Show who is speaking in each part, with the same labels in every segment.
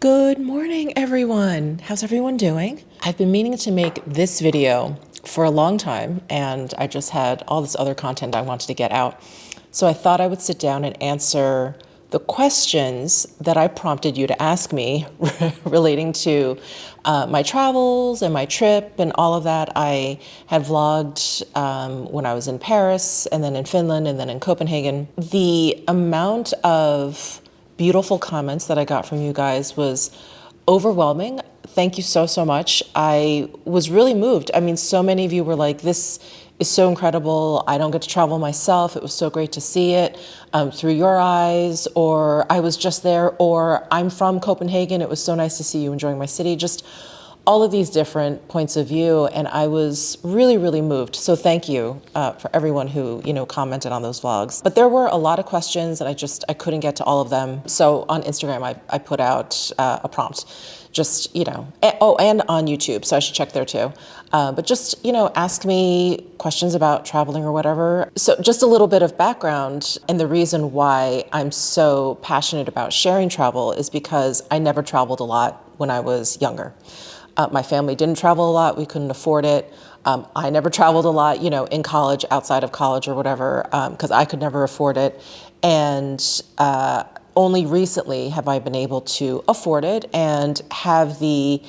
Speaker 1: Good morning, everyone. How's everyone doing? I've been meaning to make this video for a long time, and I just had all this other content I wanted to get out. So I thought I would sit down and answer the questions that I prompted you to ask me relating to my travels and my trip and all of that. I had vlogged when I was in Paris and then in Finland and then in Copenhagen. The amount of beautiful comments that I got from you guys was overwhelming. Thank you so much. I was really moved. I mean, so many of you were like, this is so incredible. I don't get to travel myself. It was so great to see it through your eyes, or I was just there, or I'm from Copenhagen. It was so nice to see you enjoying my city. Just all of these different points of view, and I was really moved. So thank you for everyone who commented on those vlogs. But there were a lot of questions, and I couldn't get to all of them. So on Instagram, I put out a prompt, just and on YouTube. So I should check there too. But just ask me questions about traveling or whatever. So just a little bit of background, and the reason why I'm so passionate about sharing travel is because I never traveled a lot when I was younger. My family didn't travel a lot. We couldn't afford it. I never traveled a lot, in college, outside of college or whatever, because I could never afford it. And only recently have I been able to afford it and have the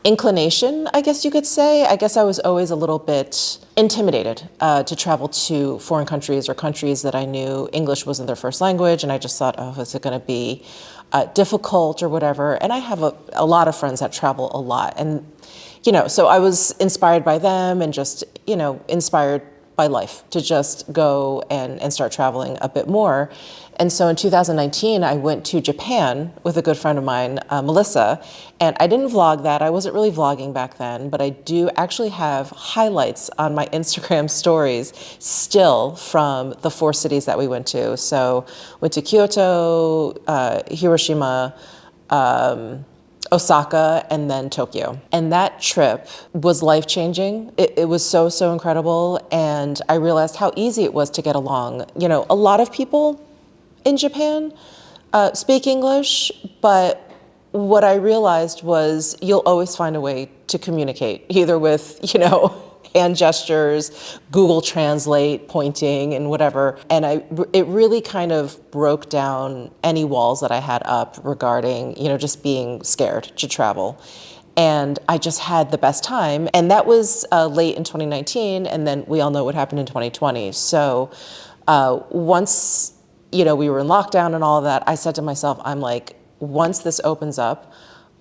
Speaker 1: inclination, I guess you could say. I guess I was always a little bit intimidated to travel to foreign countries or countries that I knew English wasn't their first language. And I just thought, oh, is it going to be difficult or whatever? And I have a lot of friends that travel a lot. And, so I was inspired by them and just, inspired by life to just go and start traveling a bit more. And so in 2019, I went to Japan with a good friend of mine, Melissa, and I didn't vlog that. I wasn't really vlogging back then, but I do actually have highlights on my Instagram stories still from the 4 cities that we went to. So went to Kyoto, Hiroshima, Osaka, and then Tokyo. And that trip was life-changing. It was so incredible. And I realized how easy it was to get along. A lot of people in Japan speak English, but what I realized was you'll always find a way to communicate, either with, hand gestures, Google Translate, pointing and whatever. And it really kind of broke down any walls that I had up regarding, just being scared to travel. And I just had the best time. And that was late in 2019. And then we all know what happened in 2020. So once, we were in lockdown and all of that, I said to myself, I'm like, once this opens up,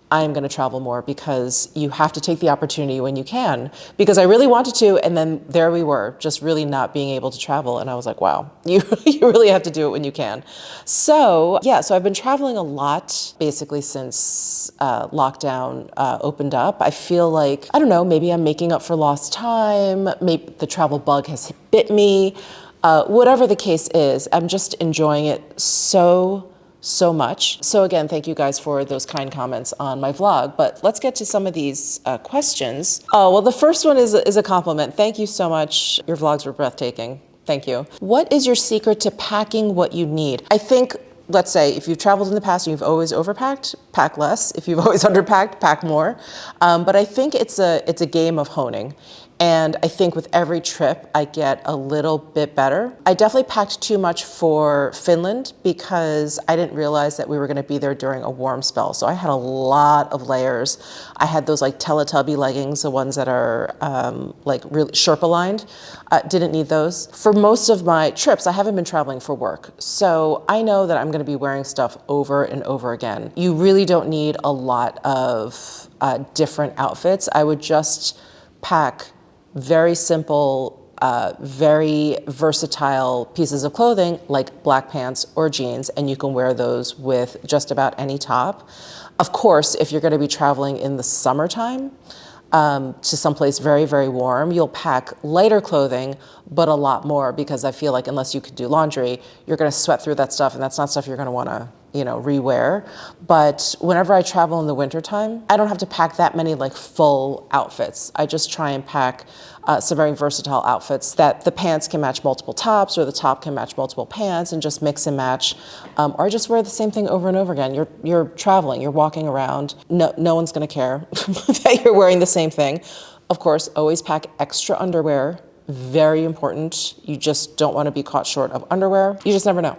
Speaker 1: I'm going to travel more, because you have to take the opportunity when you can, because I really wanted to. And then there we were, just really not being able to travel. And I was like, wow, you really have to do it when you can. So yeah, so I've been traveling a lot basically since lockdown opened up. I feel like, I don't know, maybe I'm making up for lost time. Maybe the travel bug has bit me. Whatever the case is, I'm just enjoying it so much. So again, thank you guys for those kind comments on my vlog, but let's get to some of these questions. Oh, well, the first one is a compliment. Thank you so much. Your vlogs were breathtaking. Thank you. What is your secret to packing what you need? I think, let's say if you've traveled in the past and you've always overpacked, pack less. If you've always underpacked, pack more. But I think it's a game of honing. And I think with every trip, I get a little bit better. I definitely packed too much for Finland because I didn't realize that we were gonna be there during a warm spell. So I had a lot of layers. I had those like Teletubby leggings, the ones that are like really Sherpa lined. Didn't need those. For most of my trips, I haven't been traveling for work. So I know that I'm gonna be wearing stuff over and over again. You really don't need a lot of different outfits. I would just pack very simple, very versatile pieces of clothing like black pants or jeans, and you can wear those with just about any top. Of course, if you're going to be traveling in the summertime to someplace very warm, you'll pack lighter clothing, but a lot more, because I feel like unless you could do laundry, you're going to sweat through that stuff, and that's not stuff you're going to want to rewear. But whenever I travel in the wintertime, I don't have to pack that many like full outfits. I just try and pack some very versatile outfits that the pants can match multiple tops or the top can match multiple pants, and just mix and match, or just wear the same thing over and over again. You're traveling, you're walking around. No one's gonna care that you're wearing the same thing. Of course, always pack extra underwear. Very important. You just don't want to be caught short of underwear. You just never know.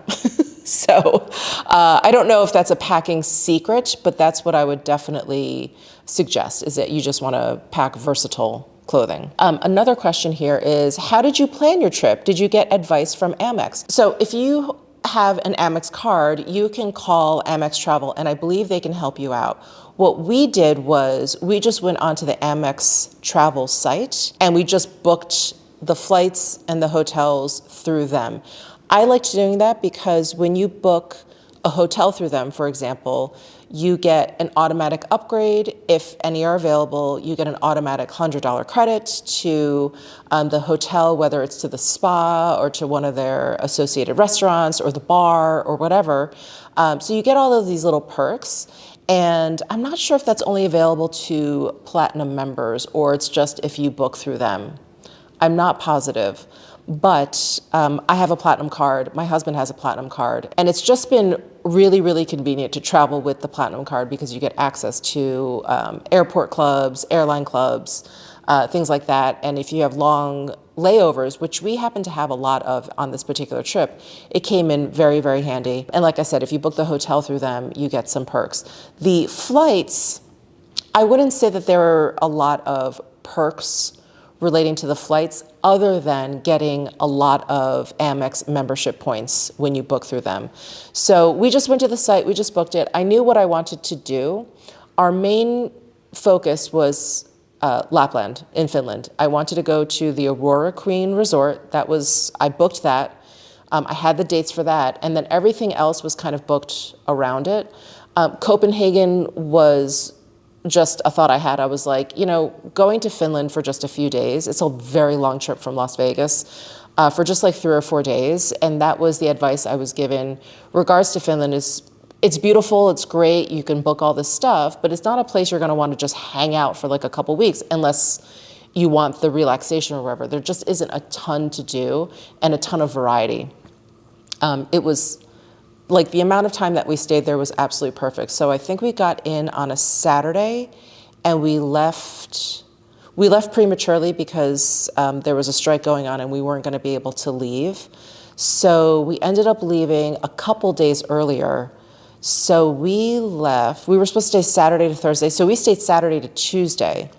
Speaker 1: So I don't know if that's a packing secret, but that's what I would definitely suggest, is that you just want to pack versatile clothing. Another question here is, how did you plan your trip? Did you get advice from Amex? So if you have an Amex card, you can call Amex Travel, and I believe they can help you out. What we did was we just went onto the Amex Travel site and we just booked the flights and the hotels through them. I liked doing that because when you book a hotel through them, for example, you get an automatic upgrade. If any are available, you get an automatic $100 credit to the hotel, whether it's to the spa or to one of their associated restaurants or the bar or whatever. So you get all of these little perks. And I'm not sure if that's only available to Platinum members or it's just if you book through them. I'm not positive, but I have a Platinum card. My husband has a Platinum card. And it's just been really, really convenient to travel with the Platinum card because you get access to airport clubs, airline clubs, things like that. And if you have long layovers, which we happen to have a lot of on this particular trip, it came in very, very handy. And like I said, if you book the hotel through them, you get some perks. The flights, I wouldn't say that there are a lot of perks relating to the flights other than getting a lot of Amex membership points when you book through them. So we just went to the site, we just booked it. I knew what I wanted to do. Our main focus was Lapland in Finland. I wanted to go to the Aurora Queen Resort. I booked that. I had the dates for that, and then everything else was kind of booked around it. Copenhagen was just a thought I had. I was like, going to Finland for just a few days, it's a very long trip from Las Vegas, for just like 3 or 4 days. And that was the advice I was given. Regards to Finland is, it's beautiful, it's great, you can book all this stuff, but it's not a place you're gonna want to just hang out for like a couple weeks unless you want the relaxation or whatever. There just isn't a ton to do and a ton of variety. It was like the amount of time that we stayed there was absolutely perfect. So I think we got in on a Saturday and we left prematurely because there was a strike going on and we weren't gonna be able to leave. So we ended up leaving a couple days earlier. So we were supposed to stay Saturday to Thursday. So we stayed Saturday to Tuesday.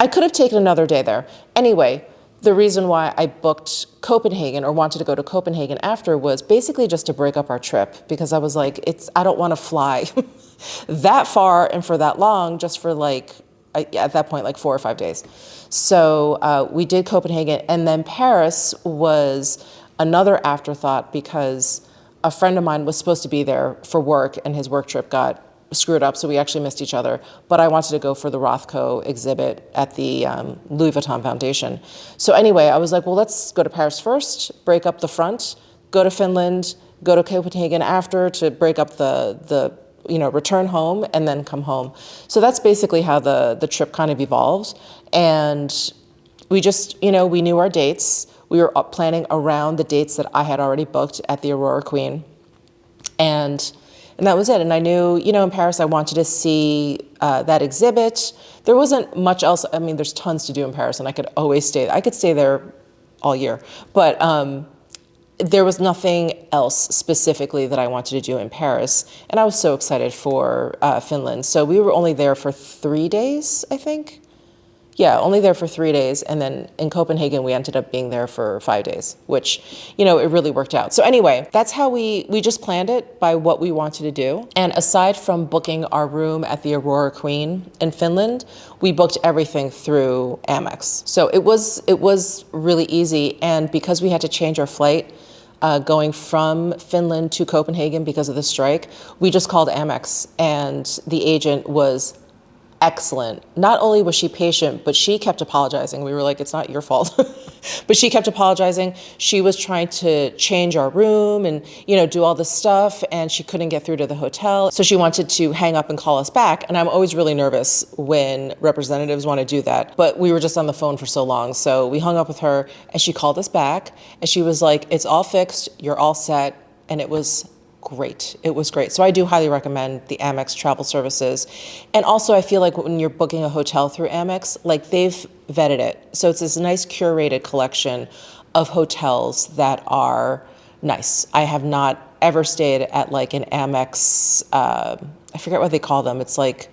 Speaker 1: I could have taken another day there. Anyway, the reason why I booked Copenhagen or wanted to go to Copenhagen after was basically just to break up our trip because I was like, I don't want to fly that far and for that long just for at that point, like 4 or 5 days. So we did Copenhagen, and then Paris was another afterthought because a friend of mine was supposed to be there for work and his work trip got screwed up, so we actually missed each other. But I wanted to go for the Rothko exhibit at the Louis Vuitton Foundation. So anyway, I was like, well, let's go to Paris first, break up the front, go to Finland, go to Copenhagen after to break up the return home and then come home. So that's basically how the trip kind of evolved. And we just, we knew our dates. We were planning around the dates that I had already booked at the Aurora Queen. And that was it. And I knew, in Paris, I wanted to see that exhibit. There wasn't much else. I mean, there's tons to do in Paris, and I could always stay. I could stay there all year. But there was nothing else specifically that I wanted to do in Paris. And I was so excited for Finland. So we were only there for 3 days, I think. Yeah, only there for 3 days. And then in Copenhagen, we ended up being there for 5 days, which, it really worked out. So anyway, that's how we just planned it by what we wanted to do. And aside from booking our room at the Aurora Queen in Finland, we booked everything through Amex. So it was really easy. And because we had to change our flight going from Finland to Copenhagen because of the strike, we just called Amex, and the agent was excellent. Not only was she patient, but she kept apologizing. We were like, it's not your fault. But she kept apologizing. She was trying to change our room and, do all this stuff, and she couldn't get through to the hotel. So she wanted to hang up and call us back. And I'm always really nervous when representatives want to do that. But we were just on the phone for so long. So we hung up with her, and she called us back, and she was like, it's all fixed, you're all set. And it was great. It was great. So I do highly recommend the Amex travel services. And also I feel like when you're booking a hotel through Amex, like they've vetted it. So it's this nice curated collection of hotels that are nice. I have not ever stayed at like an Amex, I forget what they call them. It's like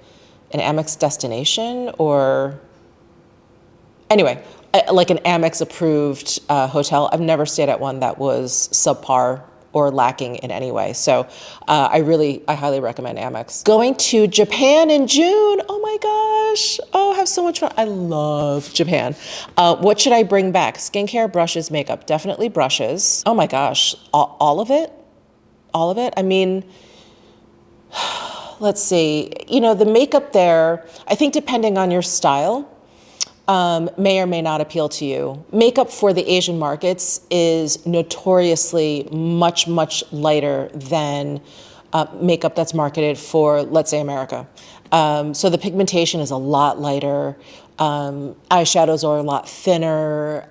Speaker 1: an Amex destination or anyway, like an Amex approved hotel. I've never stayed at one that was subpar or lacking in any way. So I highly recommend Amex. Going to Japan in June, oh my gosh. Oh, have so much fun. I love Japan. What should I bring back? Skincare, brushes, makeup. Definitely brushes. Oh my gosh, all of it? All of it? I mean, let's see. The makeup there, I think depending on your style, may or may not appeal to you. Makeup for the Asian markets is notoriously much, much lighter than makeup that's marketed for, let's say, America. So the pigmentation is a lot lighter. Eyeshadows are a lot thinner.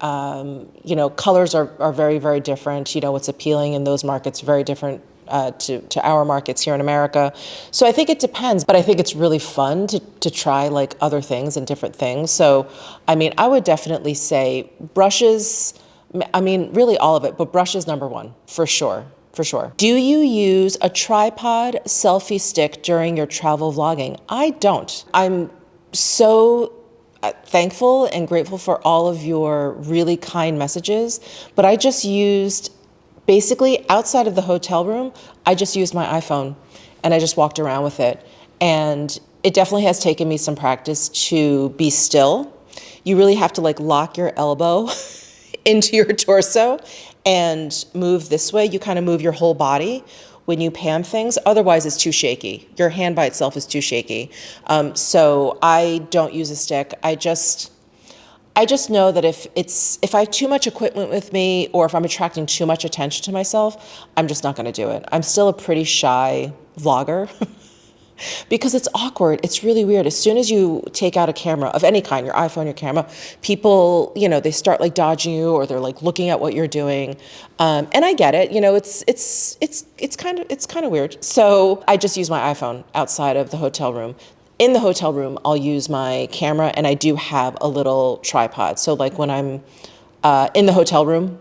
Speaker 1: Colors are very, very different. What's appealing in those markets, very different to our markets here in America. So I think it depends, but I think it's really fun to try like other things and different things. So, I mean, I would definitely say brushes, really all of it, but brushes number one, for sure. For sure. Do you use a tripod selfie stick during your travel vlogging? I don't. I'm so thankful and grateful for all of your really kind messages, but I just used basically, outside of the hotel room, I just used my iPhone and I just walked around with it. And it definitely has taken me some practice to be still. You really have to like lock your elbow into your torso and move this way. You kind of move your whole body when you pan things. Otherwise, it's too shaky. Your hand by itself is too shaky. So I don't use a stick. I just know that if I have too much equipment with me or if I'm attracting too much attention to myself, I'm just not going to do it. I'm still a pretty shy vlogger because it's awkward. It's really weird. As soon as you take out a camera of any kind, your iPhone, your camera, people, they start like dodging you or they're like looking at what you're doing. And I get it. It's kind of weird. So I just use my iPhone outside of the hotel room. In the hotel room, I'll use my camera, and I do have a little tripod. So like when I'm in the hotel room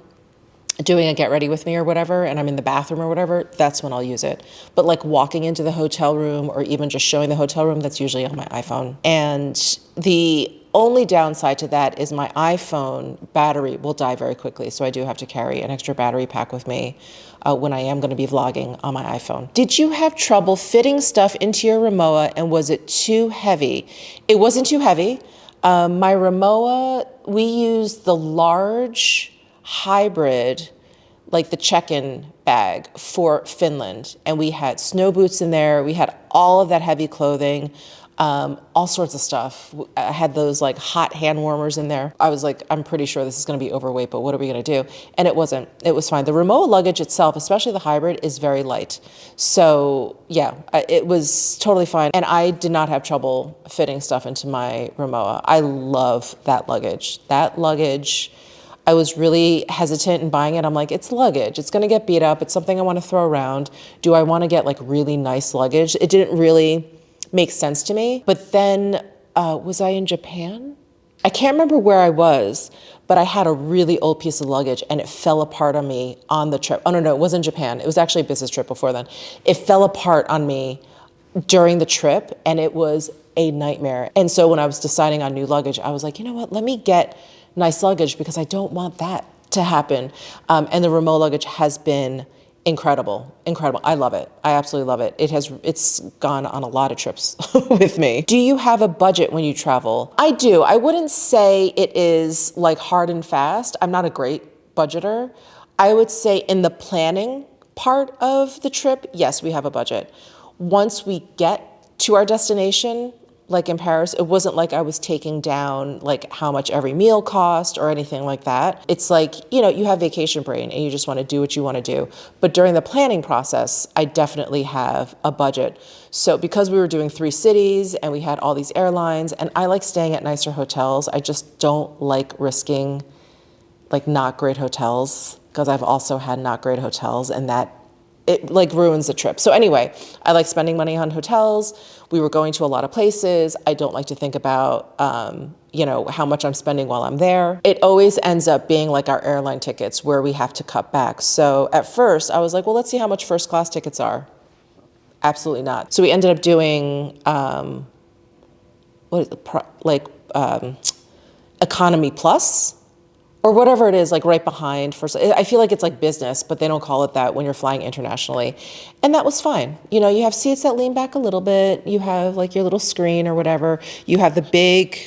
Speaker 1: doing a get ready with me or whatever, and I'm in the bathroom or whatever, that's when I'll use it. But like walking into the hotel room or even just showing the hotel room, that's usually on my iPhone. And the only downside to that is my iPhone battery will die very quickly. So I do have to carry an extra battery pack with me when I am going to be vlogging on my iPhone. Did you have trouble fitting stuff into your Rimowa, and was it too heavy? It wasn't too heavy. My Rimowa, we used the large hybrid, like the check-in bag for Finland. And we had snow boots in there. We had all of that heavy clothing. All sorts of stuff. I had those like hot hand warmers in there. I was like, I'm pretty sure this is going to be overweight, but what are we going to do? And it wasn't. It was fine. The Rimowa luggage itself, especially the hybrid, is very light. So yeah, it was totally fine. And I did not have trouble fitting stuff into my Rimowa. I love that luggage. That luggage, I was really hesitant in buying it. I'm like, it's luggage. It's going to get beat up. It's something I want to throw around. Do I want to get like really nice luggage? It didn't really makes sense to me. But then, was I in Japan? I can't remember where I was, but I had a really old piece of luggage and it fell apart on me on the trip. Oh, no, it wasn't Japan. It was actually a business trip before then. It fell apart on me during the trip and it was a nightmare. And so when I was deciding on new luggage, I was like, you know what, let me get nice luggage because I don't want that to happen. And the Rimowa luggage has been incredible. I love it. I absolutely love it. It's gone on a lot of trips with me. Do you have a budget when you travel? I do. I wouldn't say it is like hard and fast. I'm not a great budgeter. I would say in the planning part of the trip, yes, we have a budget. Once we get to our destination, like in Paris. It wasn't like I was taking down like how much every meal cost or anything like that. It's like, you know, you have vacation brain and you just want to do what you want to do. But during the planning process, I definitely have a budget. So because we were doing 3 cities and we had all these airlines, and I like staying at nicer hotels, I just don't like risking like not great hotels, because I've also had not great hotels, and that it like ruins the trip. So anyway, I like spending money on hotels. We were going to a lot of places. I don't like to think about, you know, how much I'm spending while I'm there. It always ends up being like our airline tickets where we have to cut back. So at first I was like, well, let's see how much first class tickets are. Absolutely not. So we ended up doing, what is it, economy plus, or whatever it is, like right behind first. I feel like it's like business, but they don't call it that when you're flying internationally. And that was fine. You know, you have seats that lean back a little bit. You have like your little screen or whatever. You have the big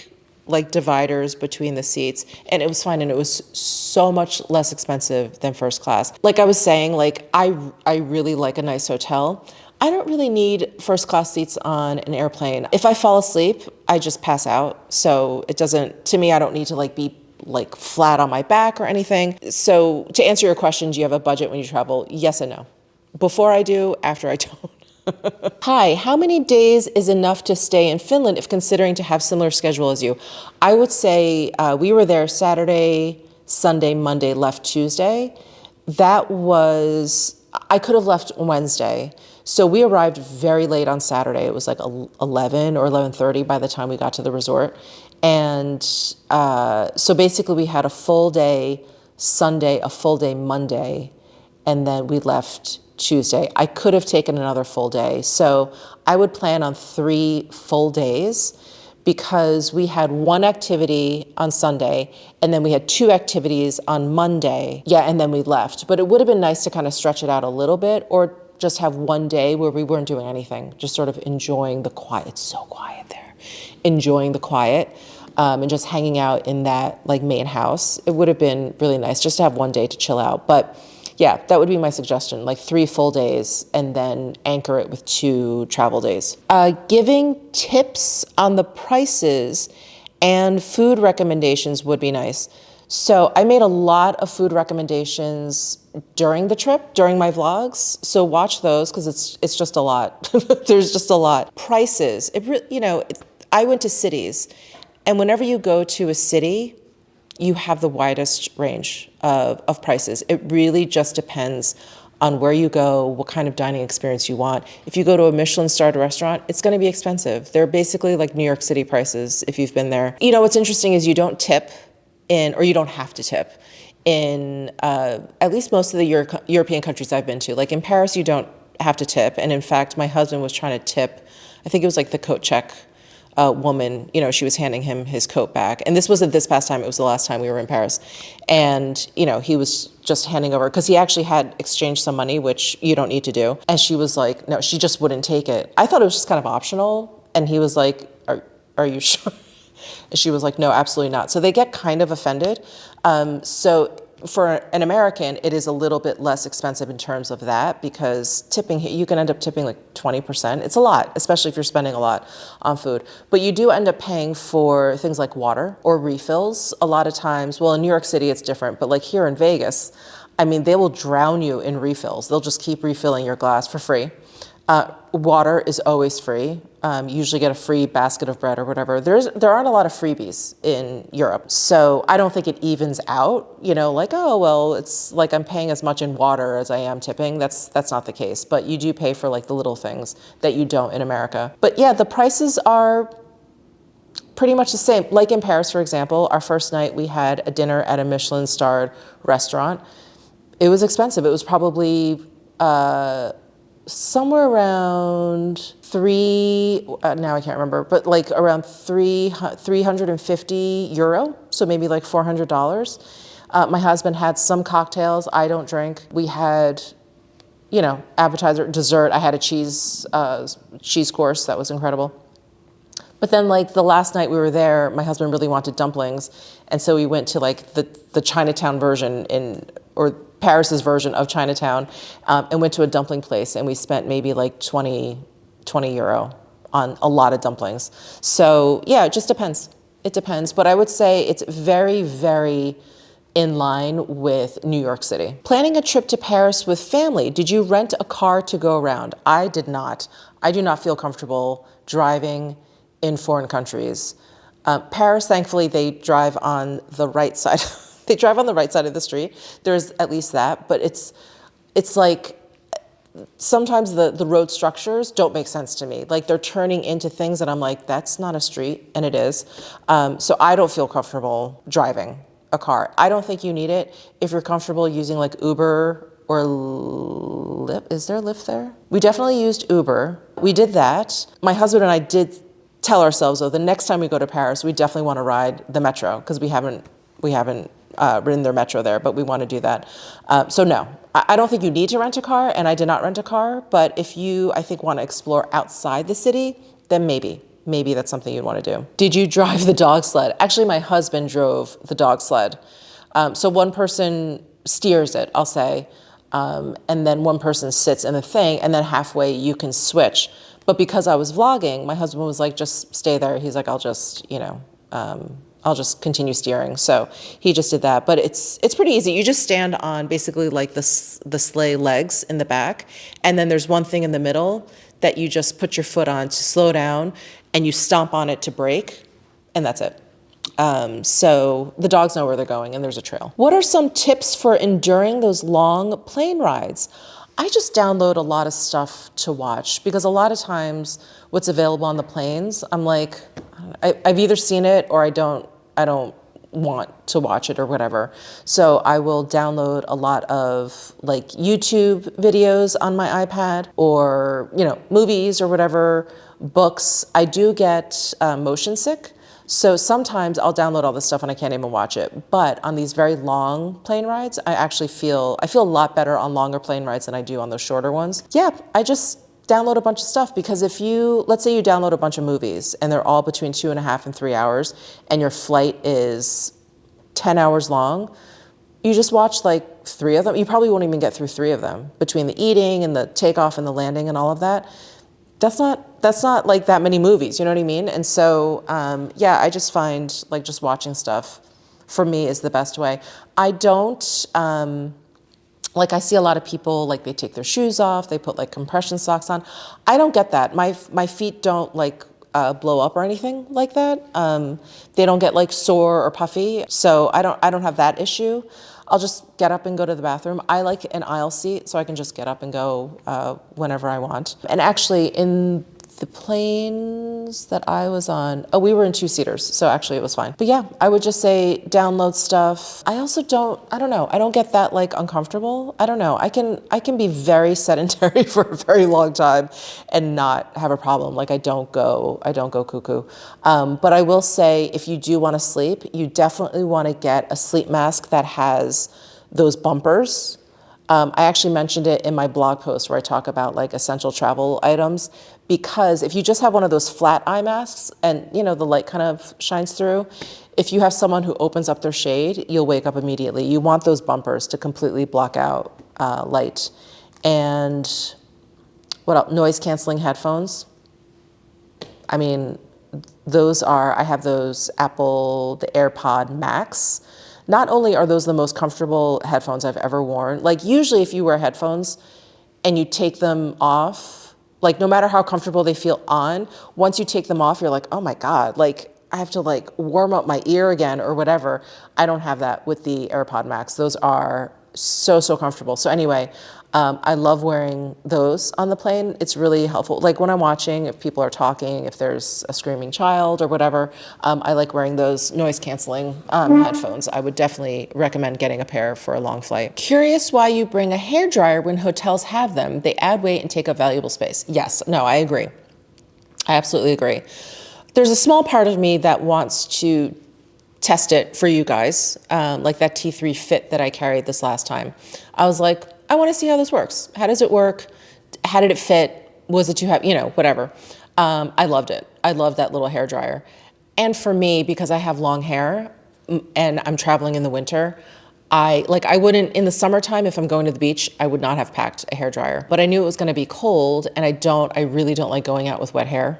Speaker 1: like dividers between the seats, and it was fine. And it was so much less expensive than first class. Like I was saying, like I really like a nice hotel. I don't really need first class seats on an airplane. If I fall asleep, I just pass out. So it doesn't, to me, I don't need to like be like flat on my back or anything. So to answer your question, do you have a budget when you travel? Yes and no. Before I do, after I don't. Hi, how many days is enough to stay in Finland if considering to have similar schedule as you? I would say we were there Saturday, Sunday, Monday, left Tuesday. That was, I could have left Wednesday. So we arrived very late on Saturday. It was like 11 or 11:30 by the time we got to the resort. And so basically we had a full day Sunday, a full day Monday, and then we left Tuesday. I could have taken another full day. So I would plan on 3 full days, because we had 1 activity on Sunday and then we had 2 activities on Monday. Yeah, and then we left. But it would have been nice to kind of stretch it out a little bit, or just have 1 day where we weren't doing anything, just sort of enjoying the quiet. It's so quiet there. Enjoying the quiet. And just hanging out in that like main house. It would have been really nice just to have 1 day to chill out. But yeah, that would be my suggestion, like 3 full days and then anchor it with 2 travel days. Giving tips on the prices and food recommendations would be nice. So I made a lot of food recommendations during the trip, during my vlogs. So watch those, because it's just a lot. There's just a lot. Prices, you know, I went to cities. And whenever you go to a city, you have the widest range of prices. It really just depends on where you go, what kind of dining experience you want. If you go to a Michelin-starred restaurant, it's going to be expensive. They're basically like New York City prices if you've been there. You know, what's interesting is you don't tip in, or you don't have to tip in at least most of the European countries I've been to. Like in Paris, you don't have to tip. And in fact, my husband was trying to tip, I think it was like the coat check woman, you know, she was handing him his coat back. And this wasn't this past time, it was the last time we were in Paris. And, you know, he was just handing over, because he actually had exchanged some money, which you don't need to do. And she was like, no, she just wouldn't take it. I thought it was just kind of optional. And he was like, are you sure? And she was like, no, absolutely not. So they get kind of offended. So for an American, it is a little bit less expensive in terms of that, because tipping, you can end up tipping like 20%. It's a lot, especially if you're spending a lot on food. But you do end up paying for things like water or refills a lot of times. Well, in New York City, it's different, but like here in Vegas, I mean, they will drown you in refills. They'll just keep refilling your glass for free. Water is always free. You usually get a free basket of bread or whatever. There aren't a lot of freebies in Europe. So I don't think it evens out, you know, like, oh, well, it's like I'm paying as much in water as I am tipping. That's not the case. But you do pay for like the little things that you don't in America. But yeah, the prices are pretty much the same. Like in Paris, for example, our first night we had a dinner at a Michelin-starred restaurant. It was expensive. It was probably somewhere around now I can't remember, but like around 350 euro, so maybe like $400. My husband had some cocktails. I don't drink. We had, you know, appetizer, dessert. I had a cheese course that was incredible. But then like the last night we were there, my husband really wanted dumplings, and so we went to like the Chinatown version or Paris's version of Chinatown, and went to a dumpling place, and we spent maybe like 20 euro on a lot of dumplings. So yeah, it just depends. It depends. But I would say it's very, very in line with New York City. Planning a trip to Paris with family, did you rent a car to go around? I did not. I do not feel comfortable driving in foreign countries. Paris, thankfully, they drive on the right side. They drive on the right side of the street. There's at least that, but it's like sometimes the road structures don't make sense to me. Like they're turning into things that I'm like, that's not a street, and it is. So I don't feel comfortable driving a car. I don't think you need it if you're comfortable using like Uber or Lyft. Is there Lyft there? We definitely used Uber. We did that. My husband and I did tell ourselves, though, the next time we go to Paris, we definitely want to ride the metro because we haven't ridden their metro there, but we want to do that. So no, I don't think you need to rent a car, and I did not rent a car. But if you, I think, want to explore outside the city, then maybe that's something you'd want to do. Did you drive the dog sled? Actually, my husband drove the dog sled. So one person steers it, I'll say, and then one person sits in the thing, and then halfway you can switch. But because I was vlogging, my husband was like, just stay there. He's like, I'll just continue steering. So he just did that. But it's pretty easy. You just stand on basically like the sleigh legs in the back. And then there's one thing in the middle that you just put your foot on to slow down, and you stomp on it to brake, and that's it. So the dogs know where they're going, and there's a trail. What are some tips for enduring those long plane rides? I just download a lot of stuff to watch because a lot of times what's available on the planes, I'm like, I've either seen it or I don't want to watch it or whatever. So I will download a lot of like YouTube videos on my iPad or, movies or whatever, books. I do get motion sick. So sometimes I'll download all this stuff and I can't even watch it. But on these very long plane rides, I feel a lot better on longer plane rides than I do on those shorter ones. Yeah, I just download a bunch of stuff because let's say you download a bunch of movies and they're all between 2.5 and 3 hours and your flight is 10 hours long, you just watch like 3 of them. You probably won't even get through 3 of them between the eating and the takeoff and the landing and all of that. That's not like that many movies, you know what I mean? And so, I just find like just watching stuff for me is the best way. I don't, I see a lot of people, like they take their shoes off, they put like compression socks on. I don't get that. My feet don't blow up or anything like that. They don't get like sore or puffy. So I don't have that issue. I'll just get up and go to the bathroom. I like an aisle seat so I can just get up and go whenever I want. And actually in the planes that I was on, we were in 2-seaters, so actually it was fine. But yeah, I would just say download stuff. I also I don't get that like uncomfortable. I don't know. I can be very sedentary for a very long time and not have a problem. Like I don't go cuckoo. But I will say if you do want to sleep, you definitely want to get a sleep mask that has those bumpers. I actually mentioned it in my blog post where I talk about like essential travel items, because if you just have one of those flat eye masks and the light kind of shines through, if you have someone who opens up their shade, you'll wake up immediately. You want those bumpers to completely block out light. And what else? Noise canceling headphones. I mean, I have those the AirPod Max. Not only are those the most comfortable headphones I've ever worn, like usually if you wear headphones and you take them off, like no matter how comfortable they feel on, once you take them off, you're like, oh my God, like I have to like warm up my ear again or whatever. I don't have that with the AirPod Max. Those are so comfortable. So anyway, I love wearing those on the plane. It's really helpful. Like when I'm watching, if people are talking, if there's a screaming child or whatever, I like wearing those noise canceling headphones. I would definitely recommend getting a pair for a long flight. Curious why you bring a hairdryer when hotels have them. They add weight and take up valuable space. Yes, no, I agree. I absolutely agree. There's a small part of me that wants to test it for you guys, like that T3 Fit that I carried this last time. I was like, I want to see how this works. How does it work? How did it fit? Was it too heavy? Whatever. I loved it. I love that little hair dryer. And for me, because I have long hair and I'm traveling in the winter, I wouldn't, in the summertime, if I'm going to the beach, I would not have packed a hair dryer. But I knew it was going to be cold, and I really don't like going out with wet hair.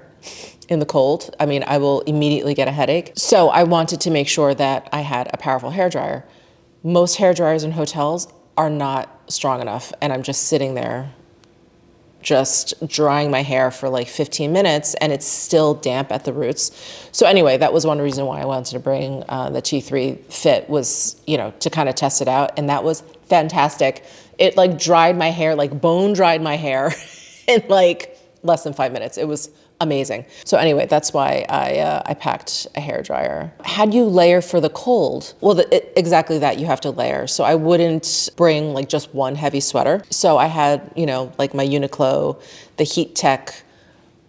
Speaker 1: in the cold. I mean, I will immediately get a headache. So I wanted to make sure that I had a powerful hairdryer. Most hairdryers in hotels are not strong enough, and I'm just sitting there just drying my hair for like 15 minutes and it's still damp at the roots. So anyway, that was one reason why I wanted to bring the T3 Fit was, to kind of test it out. And that was fantastic. It like dried my hair, like bone dried my hair in like less than 5 minutes. It was amazing. So anyway, that's why I packed a hairdryer. How do you layer for the cold? Well, exactly that, you have to layer. So I wouldn't bring like just one heavy sweater. So I had, like my Uniqlo, the Heat Tech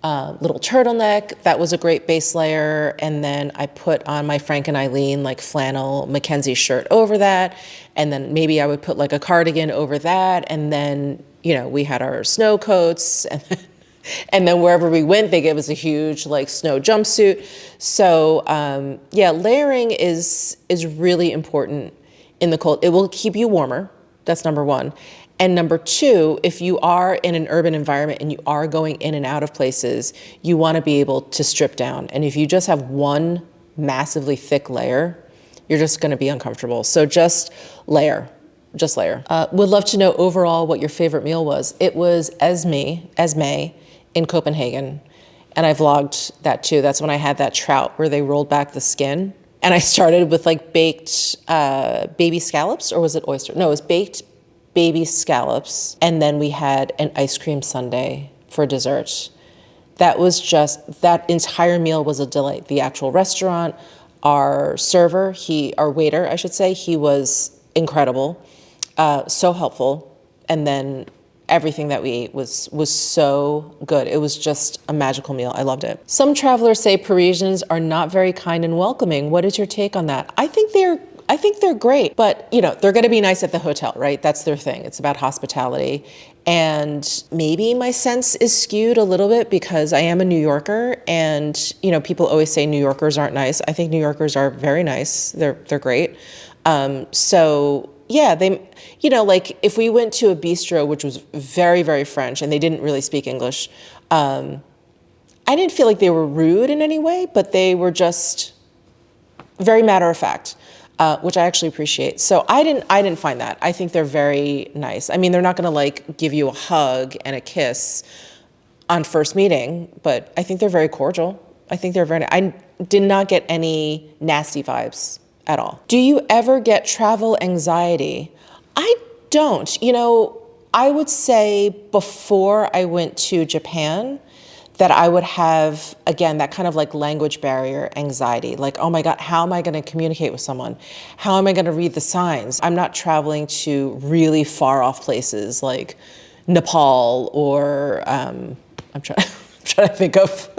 Speaker 1: little turtleneck. That was a great base layer. And then I put on my Frank and Eileen like flannel Mackenzie shirt over that. And then maybe I would put like a cardigan over that. And then, we had our snow coats and then wherever we went, they gave us a huge like snow jumpsuit. So layering is really important in the cold. It will keep you warmer. That's number one. And number two, if you are in an urban environment and you are going in and out of places, you want to be able to strip down. And if you just have one massively thick layer, you're just going to be uncomfortable. So just layer. Just layer. Would love to know overall what your favorite meal was. It was Esme in Copenhagen. And I vlogged that too. That's when I had that trout where they rolled back the skin. And I started with like baked baby scallops, or was it oyster? No, it was baked baby scallops. And then we had an ice cream sundae for dessert. That entire meal was a delight. The actual restaurant, our server, our waiter, I should say, he was incredible, so helpful. And then everything that we ate was so good. It was just a magical meal. I loved it. Some travelers say Parisians are not very kind and welcoming. What is your take on that? I think they're great, but they're going to be nice at the hotel, right? That's their thing. It's about hospitality. And maybe my sense is skewed a little bit because I am a New Yorker and, people always say New Yorkers aren't nice. I think New Yorkers are very nice. They're great. Yeah, like if we went to a bistro, which was very, very French, and they didn't really speak English, I didn't feel like they were rude in any way, but they were just very matter of fact, which I actually appreciate. So I didn't find that. I think they're very nice. I mean, they're not going to like give you a hug and a kiss on first meeting, but I think they're very cordial. I think they're I did not get any nasty vibes at all. Do you ever get travel anxiety? I don't. I would say before I went to Japan that I would have, again, that kind of like language barrier anxiety. Like, oh my God, how am I going to communicate with someone? How am I going to read the signs? I'm not traveling to really far off places like Nepal or I'm trying to think of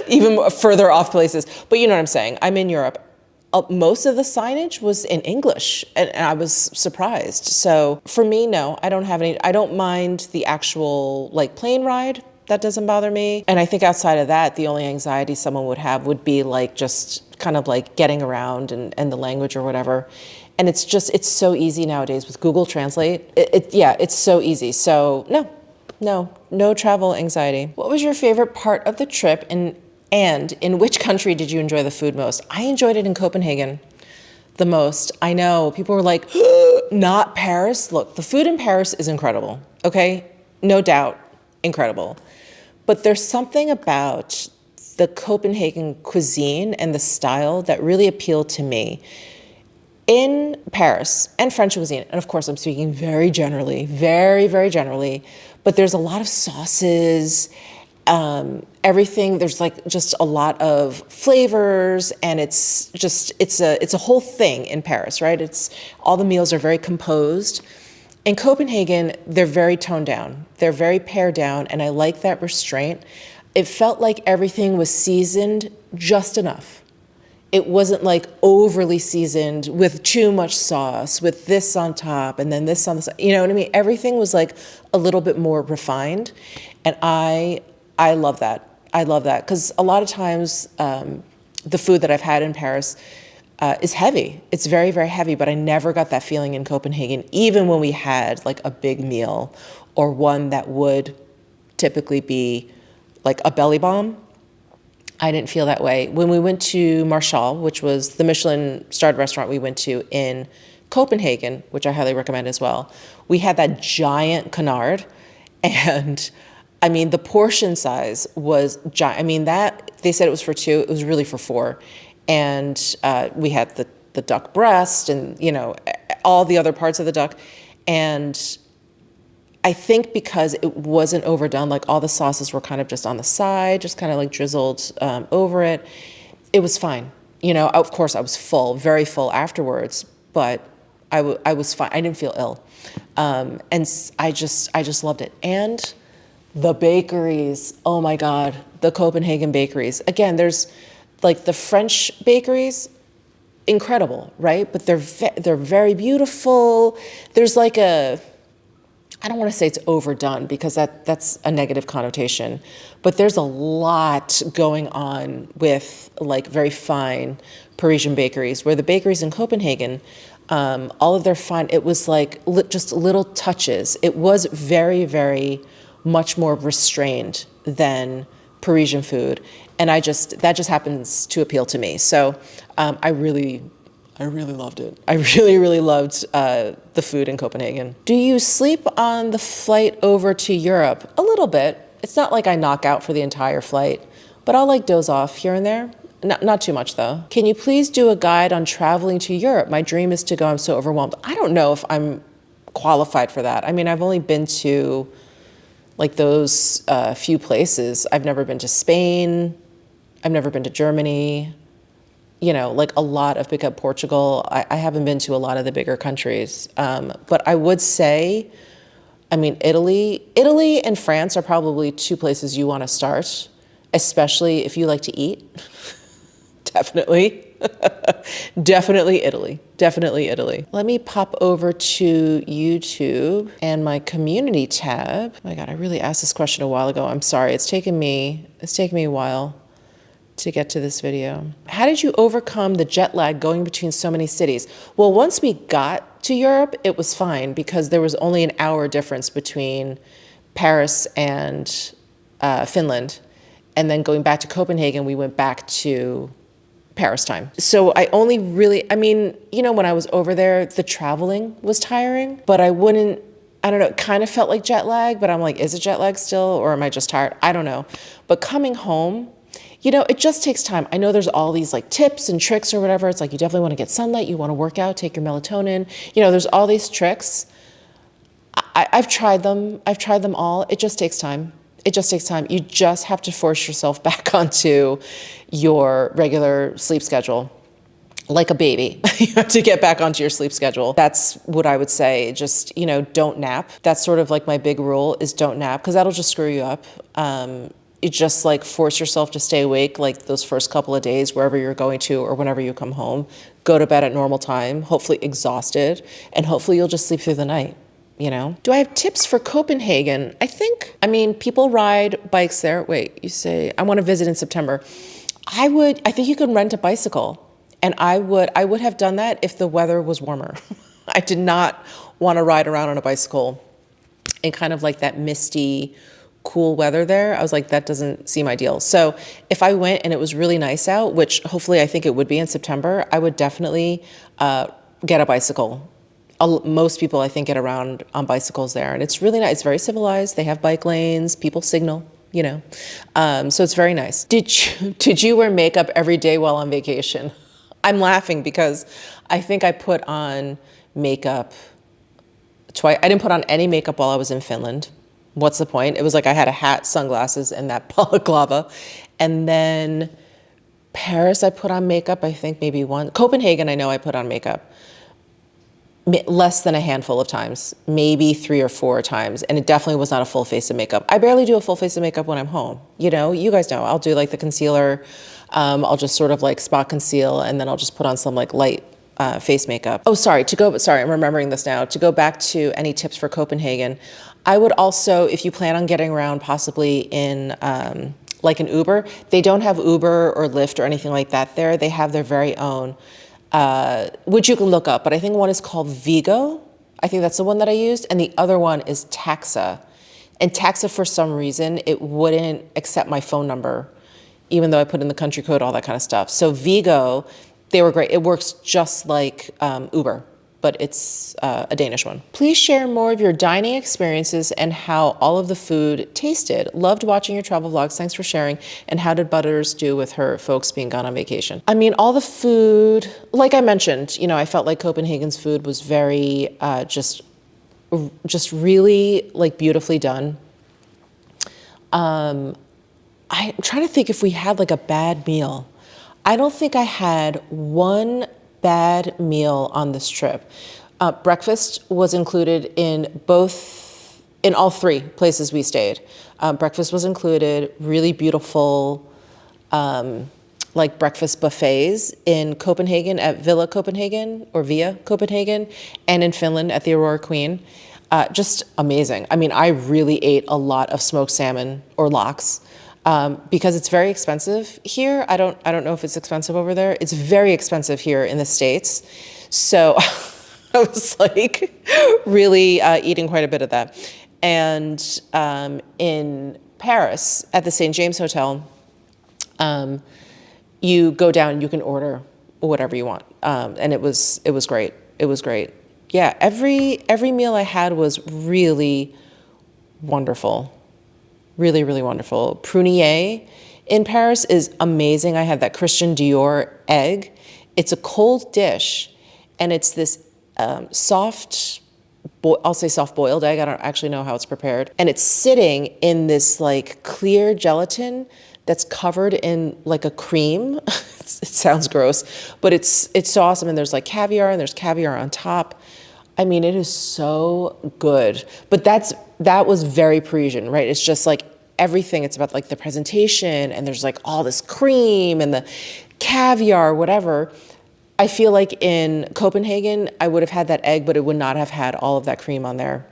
Speaker 1: even further off places. But you know what I'm saying? I'm in Europe. Most of the signage was in English, and I was surprised. So for me, no, I don't mind the actual like plane ride. That doesn't bother me. And I think outside of that, the only anxiety someone would have would be like just kind of like getting around and the language or whatever. And it's so easy nowadays with Google Translate. It's so easy. So no travel anxiety. What was your favorite part of the trip and in which country did you enjoy the food most? I enjoyed it in Copenhagen the most. I know people were like, not Paris. Look, the food in Paris is incredible. Okay, no doubt, incredible. But there's something about the Copenhagen cuisine and the style that really appealed to me. In Paris, and French cuisine, and of course I'm speaking very generally, very, very generally, but there's a lot of sauces, everything, there's like just a lot of flavors, and it's a whole thing in Paris, right? All the meals are very composed. In Copenhagen, they're very toned down. They're very pared down, and I like that restraint. It felt like everything was seasoned just enough. It wasn't like overly seasoned with too much sauce, with this on top and then this on the side. You know what I mean? Everything was like a little bit more refined, and I love that. I love that because a lot of times the food that I've had in Paris is heavy. It's very, very heavy, but I never got that feeling in Copenhagen, even when we had like a big meal or one that would typically be like a belly bomb. I didn't feel that way. When we went to Marshall, which was the Michelin-starred restaurant we went to in Copenhagen, which I highly recommend as well, we had that giant canard, and I mean, the portion size was giant. I mean, that they said it was for two, it was really for four. And we had the duck breast and, you know, all the other parts of the duck. And I think because it wasn't overdone, like all the sauces were kind of just on the side, just kind of like drizzled over it, it was fine. You know, of course I was full, very full afterwards, but I was fine. I didn't feel ill. And I just loved it. And the bakeries, oh my God, the Copenhagen bakeries. Again, there's like the French bakeries, incredible, right? But they're very beautiful. There's like I don't want to say it's overdone because that's a negative connotation, but there's a lot going on with like very fine Parisian bakeries, where the bakeries in Copenhagen, all of their fine, it was like just little touches. It was very, very much more restrained than Parisian food. And that just happens to appeal to me. So I really loved it. I really, really loved the food in Copenhagen. Do you sleep on the flight over to Europe? A little bit. It's not like I knock out for the entire flight, but I'll like doze off here and there. Not too much though. Can you please do a guide on traveling to Europe? My dream is to go. I'm so overwhelmed. I don't know if I'm qualified for that. I mean, I've only been to like those few places. I've never been to Spain. I've never been to Germany. You know, like a lot of Portugal. I haven't been to a lot of the bigger countries. But I would say, I mean, Italy and France are probably two places you want to start, especially if you like to eat. Definitely. Definitely Italy. Let me pop over to YouTube and my community tab. Oh my God, I really asked this question a while ago. I'm sorry, it's taken me a while to get to this video. How did you overcome the jet lag going between so many cities? Well, once we got to Europe, it was fine because there was only an hour difference between Paris and Finland. And then going back to Copenhagen, we went back to Paris time. So I mean, you know, when I was over there, the traveling was tiring, but I don't know, it kind of felt like jet lag, but I'm like, is it jet lag still, or am I just tired? I don't know. But coming home, you know, it just takes time. I know there's all these like tips and tricks or whatever. It's like, you definitely want to get sunlight. You want to work out, take your melatonin. You know, there's all these tricks. I've tried them. I've tried them all. It just takes time. It just takes time. You just have to force yourself back onto your regular sleep schedule. Like a baby, you have to get back onto your sleep schedule. That's what I would say. Just, you know, don't nap. That's sort of like my big rule is don't nap, because that'll just screw you up. You just like force yourself to stay awake like those first couple of days, wherever you're going to or whenever you come home. Go to bed at normal time, hopefully exhausted, and hopefully you'll just sleep through the night. You know, do I have tips for Copenhagen? I mean, people ride bikes there. Wait, you say, I want to visit in September. I think you could rent a bicycle. And I would have done that if the weather was warmer. I did not want to ride around on a bicycle in kind of like that misty, cool weather there. I was like, that doesn't seem ideal. So if I went and it was really nice out, which hopefully I think it would be in September, I would definitely get a bicycle. Most people, I think, get around on bicycles there. And it's really nice. It's very civilized. They have bike lanes. People signal, you know. So it's very nice. Did you wear makeup every day while on vacation? I'm laughing because I think I put on makeup twice. I didn't put on any makeup while I was in Finland. What's the point? It was like I had a hat, sunglasses, and that balaclava. And then Paris, I put on makeup, I think maybe one. Copenhagen, I know I put on makeup. Less than a handful of times, maybe 3 or 4 times. And it definitely was not a full face of makeup. I barely do a full face of makeup when I'm home. You know, you guys know, I'll do like the concealer. I'll just sort of like spot conceal, and then I'll just put on some like light face makeup. Oh, sorry, I'm remembering this now. To go back to any tips for Copenhagen, I would also, if you plan on getting around possibly in like an Uber, they don't have Uber or Lyft or anything like that there. They have their very own, which you can look up, but I think one is called Vigo. I think that's the one that I used. And the other one is Taxa. And Taxa, for some reason, it wouldn't accept my phone number even though I put in the country code, all that kind of stuff. So Vigo, they were great. It works just like Uber, but it's a Danish one. Please share more of your dining experiences and how all of the food tasted. Loved watching your travel vlogs. Thanks for sharing. And how did Butters do with her folks being gone on vacation? I mean, all the food, like I mentioned, you know, I felt like Copenhagen's food was very just really like beautifully done. I'm trying to think if we had like a bad meal. I don't think I had one bad meal on this trip. Breakfast was included in all three places we stayed. Breakfast was included, really beautiful, like breakfast buffets in Copenhagen at Villa Copenhagen or Via Copenhagen, and in Finland at the Aurora Queen. Just amazing. I mean, I really ate a lot of smoked salmon or lox. Because it's very expensive here. I don't know if it's expensive over there. It's very expensive here in the States. So I was like really eating quite a bit of that. And in Paris at the St. James Hotel, you go down, you can order whatever you want. And it was great. It was great. Yeah, every meal I had was really wonderful. Really, really wonderful. Prunier in Paris is amazing. I had that Christian Dior egg. It's a cold dish, and it's this soft boiled egg. I don't actually know how it's prepared. And it's sitting in this like clear gelatin that's covered in like a cream. It sounds gross, but it's so awesome. And there's like caviar, and there's caviar on top. I mean, it is so good. But that was very Parisian, right? It's just like everything. It's about like the presentation, and there's like all this cream and the caviar, whatever. I feel like in Copenhagen, I would have had that egg, but it would not have had all of that cream on there.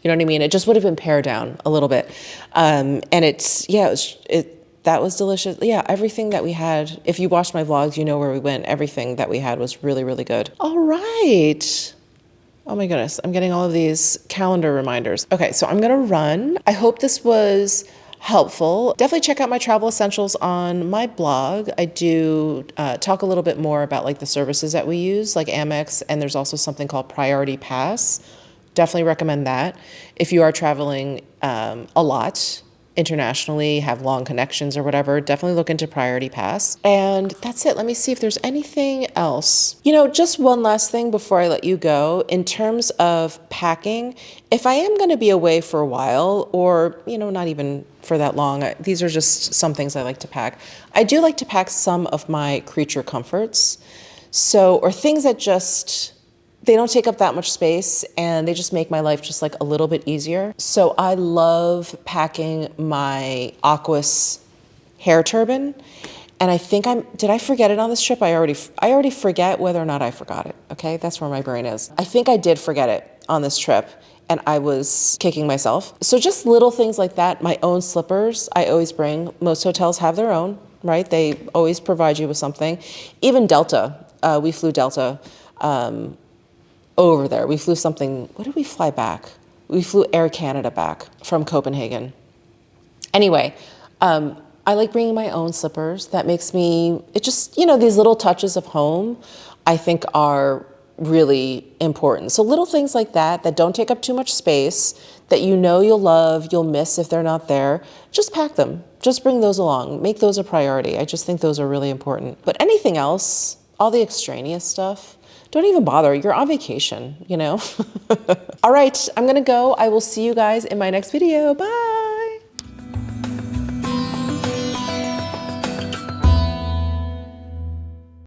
Speaker 1: You know what I mean? It just would have been pared down a little bit. And that was delicious. Yeah, everything that we had, if you watched my vlogs, you know where we went. Everything that we had was really, really good. All right. Oh my goodness, I'm getting all of these calendar reminders. Okay, so I'm gonna run. I hope this was helpful. Definitely check out my travel essentials on my blog. I do talk a little bit more about like the services that we use, like Amex, and there's also something called Priority Pass. Definitely recommend that. If you are traveling a lot internationally, have long connections or whatever, definitely look into Priority Pass. And that's it. Let me see if there's anything else. You know, just one last thing before I let you go. In terms of packing, if I am going to be away for a while, or, you know, not even for that long, these are just some things I like to pack. I do like to pack some of my creature comforts. So, or things that just, they don't take up that much space, and they just make my life just like a little bit easier. So I love packing my Aquas hair turban. And I think did I forget it on this trip? I already forget whether or not I forgot it. Okay, that's where my brain is. I think I did forget it on this trip, and I was kicking myself. So just little things like that. My own slippers, I always bring. Most hotels have their own, right? They always provide you with something. Even Delta, we flew Delta, over there. We flew something, what did we fly back? We flew Air Canada back from Copenhagen. Anyway, I like bringing my own slippers. That makes me, it just, you know, these little touches of home I think are really important. So little things like that don't take up too much space, that you know you'll love, you'll miss if they're not there, just pack them. Just bring those along. Make those a priority. I just think those are really important. But anything else, all the extraneous stuff, don't even bother. You're on vacation, you know? All right, I'm gonna go. I will see you guys in my next video. Bye.